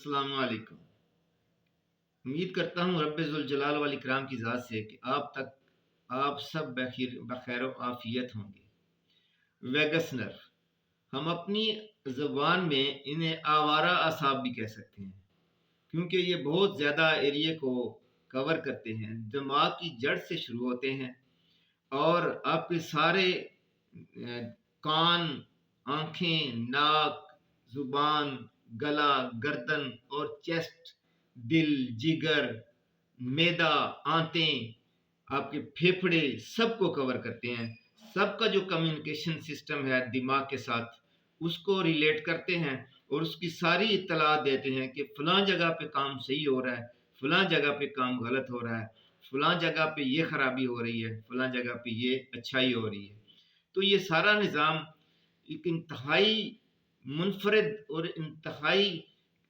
अस्सलाम वालेकुम। उम्मीद करता हूँ रब्बे ज़ुल जलाल वल इकराम की ज़ात से कि आप सब बखैर व आफियत होंगे। वेगस नर्व, हम अपनी ज़ुबान में इन्हें आवारा असाब भी कह सकते हैं, क्योंकि ये बहुत ज़्यादा एरिया को कवर करते हैं। दिमाग की जड़ से शुरू होते हैं और आपके सारे कान, आँखें, नाक, ज़ुबान, गला, गर्दन और चेस्ट, दिल, जिगर, मैदा, आंतें, आपके फेफड़े सबको कवर करते हैं। सबका जो कम्युनिकेशन सिस्टम है दिमाग के साथ, उसको रिलेट करते हैं और उसकी सारी इत्तलात देते हैं कि फ़लाँ जगह पे काम सही हो रहा है, फ़लाँ जगह पे काम गलत हो रहा है, फ़लाँ जगह पे ये ख़राबी हो रही है, फ़लाँ जगह पे ये अच्छाई हो रही है। तो ये सारा निज़ाम एक इंतहाई मुनफरिद और इंतहाई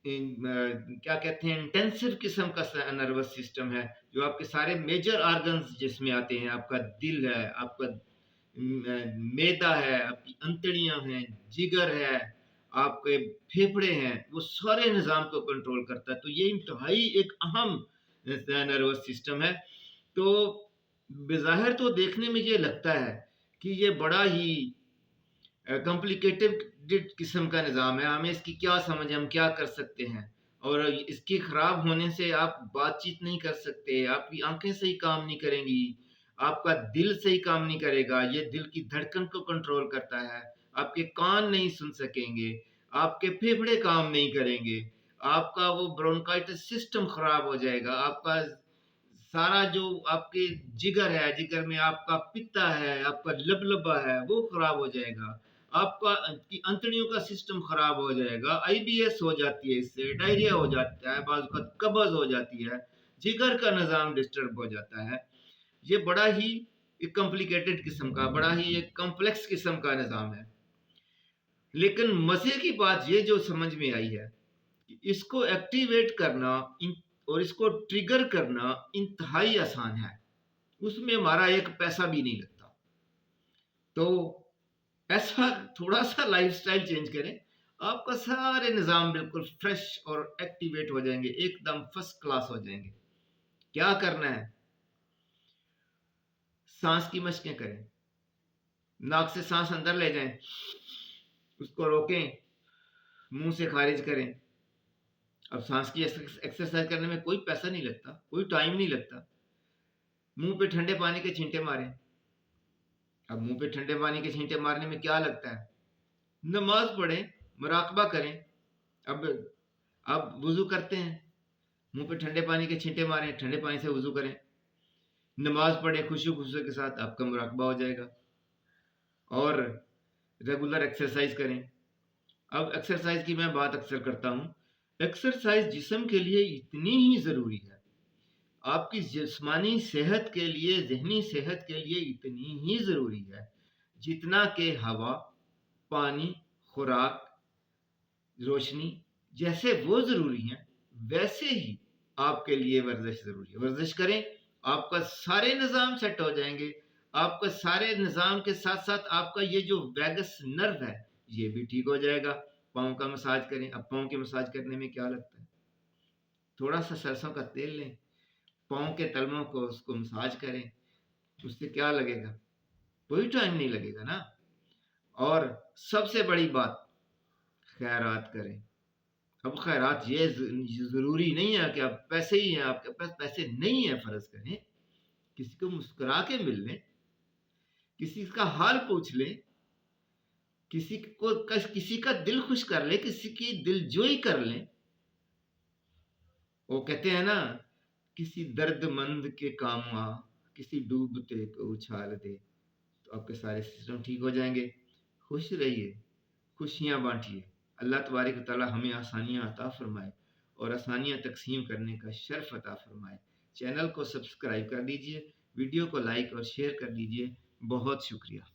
क्या कहते हैं इंटेंसिव किस्म का नर्वस सिस्टम है, जो आपके सारे मेजर ऑर्गन्स जिसमें आते हैं। आपका दिल है, आपका मैदा है, आपकी अंतड़ियां हैं, जिगर है, आपके फेफड़े हैं, वो सारे निज़ाम को कंट्रोल करता है। तो ये इंतहाई एक अहम नर्वस सिस्टम है। तो बेज़ाहिर तो देखने में ये लगता है कि ये बड़ा ही कॉम्प्लिकेटेड किस्म का निज़ाम है। हमें इसकी क्या समझ है, हम क्या कर सकते हैं। और इसके ख़राब होने से आप बातचीत नहीं कर सकते, आपकी आंखें सही काम नहीं करेंगी, आपका दिल सही काम नहीं करेगा। ये दिल की धड़कन को कंट्रोल करता है। आपके कान नहीं सुन सकेंगे, आपके फेफड़े काम नहीं करेंगे, आपका वो ब्रोंकाइटिस सिस्टम ख़राब हो जाएगा, आपका सारा जो आपके जिगर है, जिगर में आपका पित्ता है, आपका लबलबा है, वो ख़राब हो जाएगा। आपका की अंतड़ियों का सिस्टम खराब हो जाएगा, आईबीएस हो जाती है, इससे डायरिया हो जाता है, बाज़ वक़्त कब्ज़ हो जाती है, जिगर का निज़ाम डिस्टर्ब हो जाता है। ये बड़ा ही एक कॉम्प्लिकेटेड किस्म का, बड़ा ही एक कॉम्प्लेक्स किस्म का निज़ाम है। लेकिन मज़े की बात ये जो समझ में आई है कि इसको एक्टिवेट करना और इसको ट्रिगर करना इंतहाई आसान है। उसमें हमारा एक पैसा भी नहीं लगता। तो ऐसा थोड़ा-सा लाइफ़स्टाइल चेंज करें, आपका सारे निज़ाम बिल्कुल फ्रेश और एक्टिवेट हो जाएँगे, एकदम फर्स्ट क्लास हो जाएँगे। क्या करना है? साँस की मशकें करें। नाक से साँस अंदर ले जाएँ, उसको रोकें, मुँह से ख़ारिज करें। अब साँस की एक्सरसाइज़ करने में कोई पैसा नहीं लगता, कोई टाइम नहीं लगता। मुँह पे ठंडे पानी के छींटे मारें। अब मुँह पे ठंडे पानी के छींटे मारने में क्या लगता है? नमाज़ पढ़ें, मुराक़बा करें। अब वुज़ू करते हैं, मुँह पे ठंडे पानी के छींटे मारें, ठंडे पानी से वुज़ू करें, नमाज़ पढ़ें खुशू-खुशू के साथ, आपका मुराक़बा हो जाएगा और रेगुलर एक्सरसाइज़ करें। अब एक्सरसाइज़ की मैं बात अक्सर करता हूँ। एक्सरसाइज़ जिस्म के लिए इतनी ही ज़रूरी है, आपकी जिस्मानी सेहत के लिए, ज़हनी सेहत के लिए इतनी ही ज़रूरी है, जितना कि हवा, पानी, खुराक, रोशनी जैसे वो ज़रूरी हैं, वैसे ही आपके लिए वर्जिश ज़रूरी है। वर्जिश करें, आपका सारे निज़ाम सेट हो जाएँगे। आपका सारे निज़ाम के साथ-साथ आपका ये जो वैगस नर्व है, ये भी ठीक हो जाएगा। पाँव का मसाज करें। अब पाँव के मसाज करने में क्या लगता है? थोड़ा-सा सरसों का तेल लें, पाँव के तलवों को उसको मसाज करें, उससे क्या लगेगा? कोई टाइम नहीं लगेगा ना। और सबसे बड़ी बात, खैरात करें। अब खैरात ये ज़रूरी नहीं है कि अब पैसे ही हैं, आपके पास पैसे नहीं हैं फ़र्ज़ करें, किसी को मुस्कुरा के मिल लें, किसी का हाल पूछ लें, किसी का दिल खुश कर लें, किसी की दिलजोई कर लें। वो कहते हैं ना, किसी दर्दमंद के काम आ, किसी डूबते को उछाल दे, तो आपके सारे सिस्टम ठीक हो जाएँगे। खुश रहिए, खुशियाँ बाँटिए। अल्लाह तबारक व तआला हमें आसानियाँ अता फ़रमाए और आसानियाँ तक़सीम करने का शर्फ़ अता फ़रमाए। चैनल को सब्सक्राइब कर दीजिए, वीडियो को लाइक और शेयर कर दीजिए। बहुत शुक्रिया।